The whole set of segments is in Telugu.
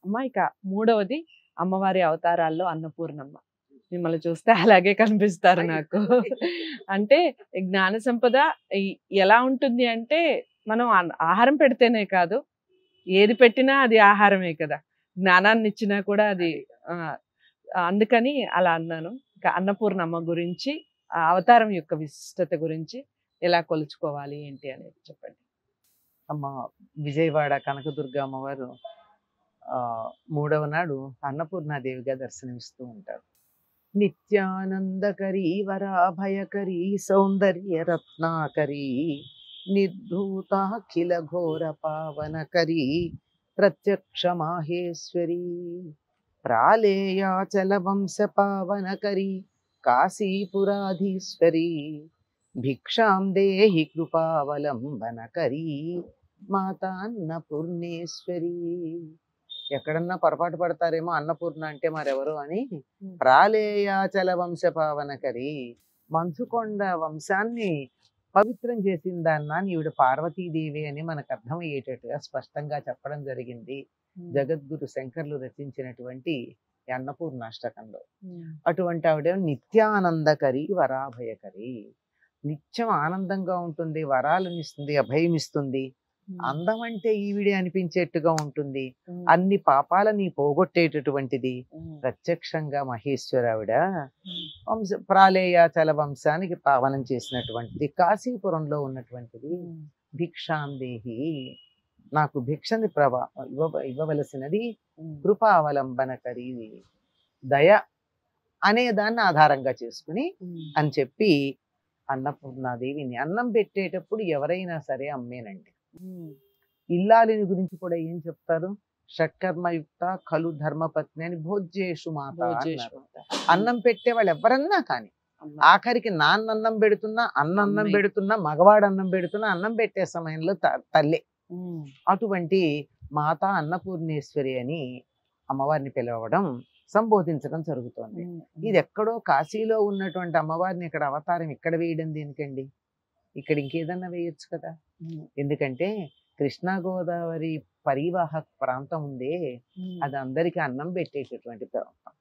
అమ్మ ఇక మూడవది అమ్మవారి అవతారాల్లో అన్నపూర్ణమ్మ. మిమ్మల్ని చూస్తే అలాగే కనిపిస్తారు నాకు. అంటే జ్ఞాన సంపద ఈ ఎలా ఉంటుంది అంటే మనం ఆహారం పెడితేనే కాదు, ఏది పెట్టినా అది ఆహారమే కదా! జ్ఞానాన్ని ఇచ్చినా కూడా అది అందుకని అలా అన్నాను. ఇక అన్నపూర్ణమ్మ గురించి ఆ అవతారం యొక్క విశిష్టత గురించి ఎలా కొలుచుకోవాలి ఏంటి అనేది చెప్పండి. అమ్మ విజయవాడ కనకదుర్గ అమ్మవారు మూడవ నాడు అన్నపూర్ణాదేవిగా దర్శనమిస్తూ ఉంటారు. నిత్యానందకరీ వరాభయకరీ సౌందర్య రత్నాకరీ నిర్ధూతాఖిల ఘోర పావనకరీ ప్రత్యక్ష మాహేశ్వరీ ప్రాళేయాచల వంశ పావనకరీ కాశీపురాధీశ్వరీ భిక్షాం దేహి కృపావలంబనకరీ మాతా అన్నపూర్ణేశ్వరి. ఎక్కడన్నా పొరపాటు పడతారేమో అన్నపూర్ణ అంటే మరెవరు అని. ప్రాళేయాచల వంశ పావనకరి, మంచుకొండ వంశాన్ని పవిత్రం చేసిందన్న ఈవిడ పార్వతీదేవి అని మనకు అర్థమయ్యేటట్టుగా స్పష్టంగా చెప్పడం జరిగింది జగద్గురు శంకర్లు రచించినటువంటి అన్నపూర్ణాష్టకంలో. అటువంటి ఆవిడ నిత్యానందకరి వరాభయకరి, నిత్యం ఆనందంగా ఉంటుంది, వరాలను ఇస్తుంది, అభయం ఇస్తుంది. అందం అంటే ఈవిడే అనిపించేట్టుగా ఉంటుంది, అన్ని పాపాలని పోగొట్టేటటువంటిది. ప్రత్యక్షంగా మహేశ్వరావిడ ప్రాళేయాచల వంశానికి పావనం చేసినటువంటిది, కాశీపురంలో ఉన్నటువంటిది. భిక్షాందేహి, నాకు భిక్షని ఇవ్వవలసినది, కృపావలంబనకరి, దయ అనే దాన్ని ఆధారంగా చేసుకుని అని చెప్పి అన్నపూర్ణాదేవిని అన్నం పెట్టేటప్పుడు ఎవరైనా సరే అమ్మేనండి. ఇల్లాలిని గురించి కూడా ఏం చెప్తారు? షట్కర్మయుక్త కలు ధర్మపత్ని అని భోజ్యేషు మాత. అన్నం పెట్టే వాళ్ళు ఎవరన్నా కానీ, ఆఖరికి నాన్న అన్నం పెడుతున్నా, అన్నం పెడుతున్నా, మగవాడు అన్నం పెడుతున్నా, అన్నం పెట్టే సమయంలో తల్లే. అటువంటి మాత అన్నపూర్ణేశ్వరి అని అమ్మవారిని పిలవడం, సంబోధించడం జరుగుతోంది. ఇది ఎక్కడో కాశీలో ఉన్నటువంటి అమ్మవారిని ఇక్కడ అవతారం ఇక్కడ వేయడం దేనికండి? ఇక్కడ ఇంకేదన్నా వేయొచ్చు కదా. ఎందుకంటే కృష్ణా గోదావరి పరివాహక ప్రాంతం ఉందే, అది అందరికీ అన్నం పెట్టేటటువంటి ప్రాంతం.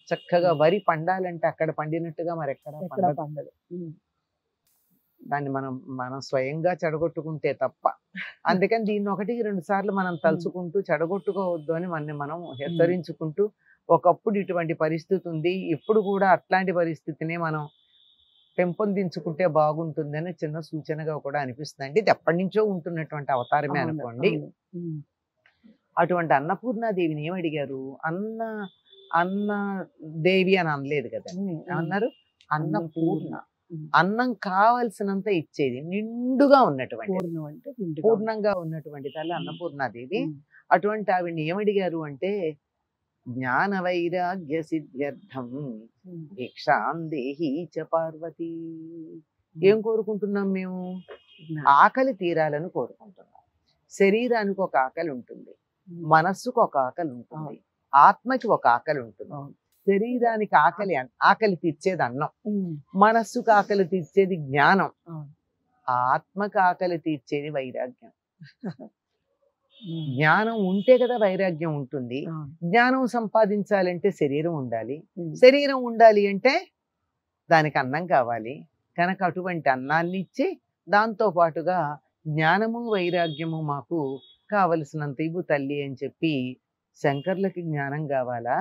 చక్కగా వరి పండాలంటే అక్కడ పండినట్టుగా మరెక్కడ పండదు. దాన్ని మనం స్వయంగా చెడగొట్టుకుంటే తప్ప. అందుకని దీన్ని 1-2 సార్లు మనం తలుచుకుంటూ చెడగొట్టుకోవద్దు అని మనం హెచ్చరించుకుంటూ, ఒకప్పుడు ఇటువంటి పరిస్థితి ఉంది, ఇప్పుడు కూడా అట్లాంటి పరిస్థితిని మనం పెంపొందించుకుంటే బాగుంటుందని చిన్న సూచనగా కూడా అనిపిస్తుంది. అంటే ఇది ఎప్పటి నుంచో ఉంటున్నటువంటి అవతారమే అనుకోండి. అటువంటి అన్నపూర్ణాదేవిని ఏమడిగారు? అన్న దేవి అని అనలేదు కదా, ఏమన్నారు? అన్నపూర్ణ. అన్నం కావలసినంత ఇచ్చేది, నిండుగా ఉన్నటువంటి, పూర్ణంగా ఉన్నటువంటి తల్లి అన్నపూర్ణాదేవి. అటువంటి ఆవిడ్ని ఏమడిగారు అంటే, జ్ఞాన వైరాగ్య సిద్ధ్యర్థం భిక్షాం దేహి చ పార్వతీ. ఏం కోరుకుంటున్నాం మేము? ఆకలి తీరాలని కోరుకుంటున్నాం. శరీరానికి ఒక ఆకలి ఉంటుంది, మనస్సుకు ఒక ఆకలి ఉంటుంది, ఆత్మకి ఒక ఆకలి ఉంటుంది. శరీరానికి ఆకలి తీర్చేది అన్నం, మనస్సుకు ఆకలి తీర్చేది జ్ఞానం, ఆత్మకి ఆకలి తీర్చేది వైరాగ్యం. జ్ఞానం ఉంటే కదా వైరాగ్యం ఉంటుంది. జ్ఞానం సంపాదించాలంటే శరీరం ఉండాలి, శరీరం ఉండాలి అంటే దానికి అన్నం కావాలి. కనుక అటువంటి అన్నాన్ని ఇచ్చి దాంతో పాటుగా జ్ఞానము వైరాగ్యము మాకు కావలసినంత ఇవ్వు తల్లి అని చెప్పి, శంకర్లకి జ్ఞానం కావాలా,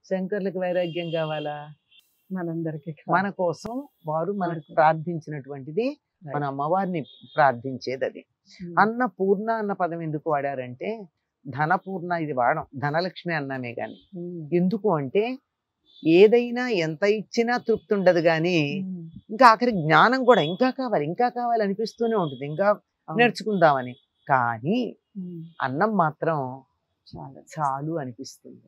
శంకర్లకి వైరాగ్యం కావాలా? మనందరికీ, మన కోసం వారు మనకు ప్రార్థించినటువంటిది, మన అమ్మవారిని ప్రార్థించేది అది. అన్నపూర్ణ అన్న పదం ఎందుకు వాడారంటే, ధనపూర్ణ ఇది వాడం, ధనలక్ష్మి అన్నామే గాని. ఎందుకు అంటే ఏదైనా ఎంత ఇచ్చినా తృప్తి ఉండదు కానీ, ఇంకా ఆఖరి జ్ఞానం కూడా ఇంకా కావాలి ఇంకా కావాలి అనిపిస్తూనే ఉంటుంది, ఇంకా నేర్చుకుందామని. కానీ అన్నం మాత్రం చాలు అనిపిస్తుంది,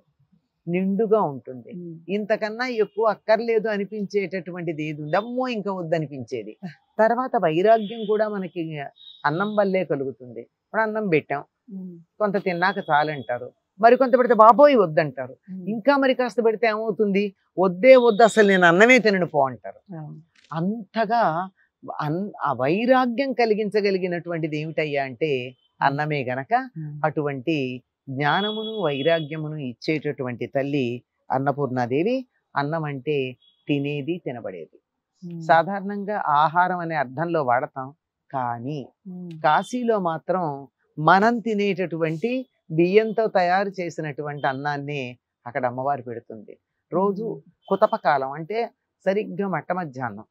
నిండుగా ఉంటుంది. ఇంతకన్నా ఎక్కువ అక్కర్లేదు అనిపించేటటువంటిది ఏది ఉంది? అమ్మో ఇంకా వద్దనిపించేది. తర్వాత వైరాగ్యం కూడా మనకి అన్నం వల్లే కలుగుతుంది. ఇప్పుడు అన్నం పెట్టాం, కొంత తిన్నాక చాలంటారు, మరి కొంత పెడితే బాబోయ్ వద్దంటారు, ఇంకా మరి కాస్త పెడితే ఏమవుతుంది? వద్దే వద్దు, అసలు నేను అన్నమే తినను పో అంటారు. అంతగా ఆ వైరాగ్యం కలిగించగలిగినటువంటిది ఏమిటయ్యా అంటే అన్నమే గనక. అటువంటి జ్ఞానమును వైరాగ్యమును ఇచ్చేటటువంటి తల్లి అన్నపూర్ణాదేవి. అన్నం అంటే తినేది తినబడేది. సాధారణంగా ఆహారం అనే అర్థంలో వాడతాం, కానీ కాశీలో మాత్రం మనం తినేటటువంటి బియ్యంతో తయారు చేసినటువంటి అన్నాన్ని అక్కడ అమ్మవారు పెడుతుంది. రోజు కుతపకాలం అంటే సరిగ్గా మట్ట మధ్యాహ్నం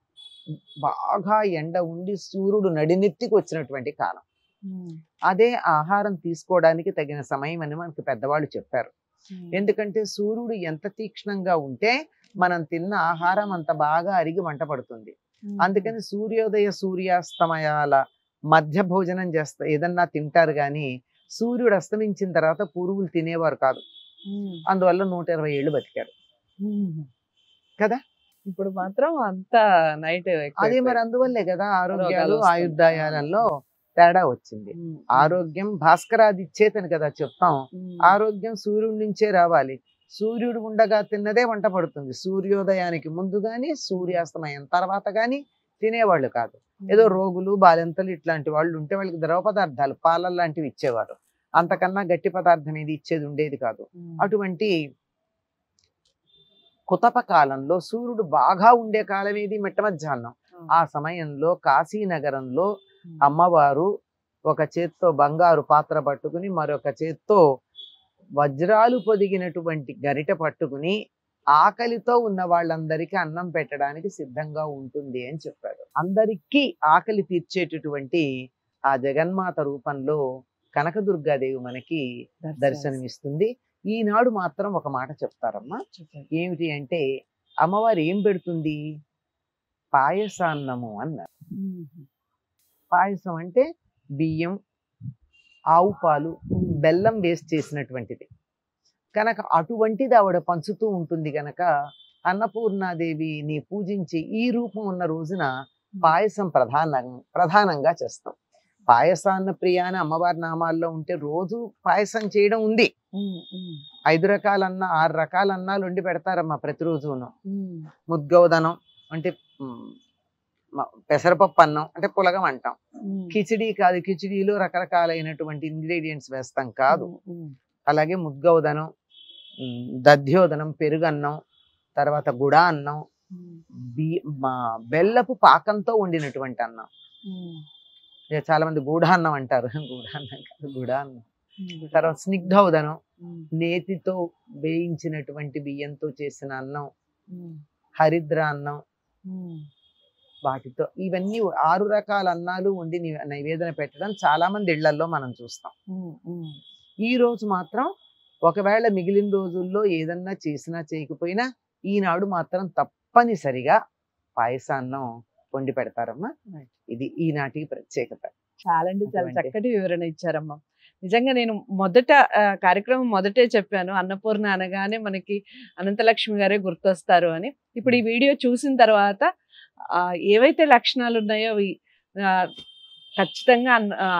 బాగా ఎండ ఉండి సూర్యుడు నడినెత్తికి వచ్చినటువంటి కాలం. అదే ఆహారం తీసుకోవడానికి తగిన సమయం అని మనకి పెద్దవాళ్ళు చెప్పారు. ఎందుకంటే సూర్యుడు ఎంత తీక్ష్ణంగా ఉంటే మనం తిన్న ఆహారం అంత బాగా అరిగి మంట పడుతుంది. అందుకని సూర్యోదయ సూర్యాస్తమయాల మధ్య భోజనం చేస్తా ఏదన్నా తింటారు, కానీ సూర్యుడు అస్తమించిన తర్వాత పురుగులు తినేవారు కాదు. అందువల్ల 120 ఏళ్ళు బతికారు కదా. ఇప్పుడు మాత్రం అంత నైట్ అదే మరి అందువల్లే కదా ఆరోగ్యాలు ఆయుర్దాయాలలో తేడా వచ్చింది. ఆరోగ్యం భాస్కరాది ఇచ్చేతని కదా చెప్తాం. ఆరోగ్యం సూర్యుడి నుంచే రావాలి. సూర్యుడు ఉండగా తిన్నదే వంట పడుతుంది. సూర్యోదయానికి ముందు గాని సూర్యాస్తమయం తర్వాత గాని తినేవాళ్ళు కాదు. ఏదో రోగులు బాలింతలు ఇట్లాంటి వాళ్ళు ఉంటే వాళ్ళకి ద్రవ పదార్థాలు పాలల్ లాంటివి ఇచ్చేవారు. అంతకన్నా గట్టి పదార్థం ఏది ఇచ్చేది ఉండేది కాదు. అటువంటి కుతప కాలంలో సూర్యుడు బాగా ఉండే కాలం ఏది మిట్ట మధ్యాహ్నం. ఆ సమయంలో కాశీనగరంలో అమ్మవారు ఒక చేత్తో బంగారు పాత్ర పట్టుకుని మరొక చేత్తో వజ్రాలు పొదిగినటువంటి గరిట పట్టుకుని ఆకలితో ఉన్న వాళ్ళందరికీ అన్నం పెట్టడానికి సిద్ధంగా ఉంటుంది అని చెప్పారు. అందరికీ ఆకలి తీర్చేటటువంటి ఆ జగన్మాత రూపంలో కనకదుర్గాదేవి మనకి దర్శనమిస్తుంది. ఈనాడు మాత్రం ఒక మాట చెప్తారమ్మా. ఏమిటి అంటే అమ్మవారు ఏం పెడుతుంది? పాయసాన్నము అన్నారు. పాయసం అంటే బియ్యం, ఆవు పాలు, బెల్లం వేసి చేసినటువంటిది కనుక అటువంటిది ఆవిడ పంచుతూ ఉంటుంది. కనుక అన్నపూర్ణాదేవిని పూజించి ఈ రూపం ఉన్న రోజున పాయసం ప్రధానంగా చేస్తాం. పాయసాన్న ప్రియ అని అమ్మవారి నామాల్లో ఉంటే రోజు పాయసం చేయడం ఉంది. 5 రకాలన్నా 6 రకాల అన్నాలు వండి పెడతారమ్మా ప్రతిరోజును. ముద్గౌదనం అంటే పెసరపప్పు అన్నం అంటే పులగం అంటాం. కిచిడి కాదు, కిచిడిలో రకరకాలైనటువంటి ఇంగ్రీడియంట్స్ వేస్తాం కాదు. అలాగే ముద్గౌదనం, దధ్యోదనం, పెరుగన్నం, తర్వాత గుడా అన్నం, బెల్లపు పాకంతో వండినటువంటి అన్నం. చాలా మంది గూఢాన్నం అంటారు. గూఢాన్నం కాదు, గుడాన్నం. తర్వాత స్నిగ్ధౌదనం, నేతితో వేయించినటువంటి బియ్యంతో చేసిన అన్నం, హరిద్ర అన్నం. వాటితో ఇవన్నీ 6 రకాల అన్నాలు వండి నైవేదన పెట్టడం చాలా మంది ఇళ్లలో మనం చూస్తాం. ఈ రోజు మాత్రం ఒకవేళ మిగిలిన రోజుల్లో ఏదన్నా చేసినా చేయకపోయినా ఈనాడు మాత్రం తప్పనిసరిగా పాయసాన్నం వండి పెడతారమ్మా. ఇది ఈనాటికి ప్రత్యేకత. చాలా చక్కటి వివరణ ఇచ్చారమ్మా. నిజంగా నేను కార్యక్రమం మొదటే చెప్పాను, అన్నపూర్ణ అనగానే మనకి అనంతలక్ష్మి గారే గుర్తొస్తారు అని. ఇప్పుడు ఈ వీడియో చూసిన తర్వాత ఏవైతే లక్షణాలు ఉన్నాయో అవి ఖచ్చితంగా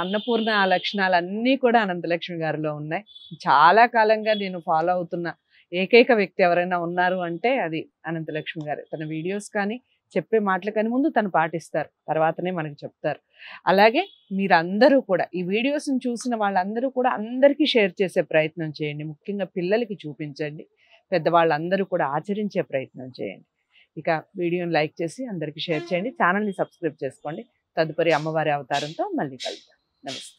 అన్నపూర్ణ లక్షణాలన్నీ కూడా అనంతలక్ష్మి గారిలో ఉన్నాయి. చాలా కాలంగా నేను ఫాలో అవుతున్న ఏకైక వ్యక్తి ఎవరైనా ఉన్నారు అంటే అది అనంతలక్ష్మి గారు. తన వీడియోస్ కానీ చెప్పే మాటలు కానీ ముందు తను పాటిస్తారు, తర్వాతనే మనకి చెప్తారు. అలాగే మీరందరూ కూడా ఈ వీడియోస్ని చూసిన వాళ్ళందరూ కూడా అందరికీ షేర్ చేసే ప్రయత్నం చేయండి. ముఖ్యంగా పిల్లలకి చూపించండి. పెద్దవాళ్ళందరూ కూడా ఆచరించే ప్రయత్నం చేయండి. ఇక వీడియోని లైక్ చేసి అందరికీ షేర్ చేయండి. ఛానల్ని సబ్స్క్రైబ్ చేసుకోండి. తదుపరి అమ్మవారి అవతారంతో మళ్ళీ కలుద్దాం. నమస్తే.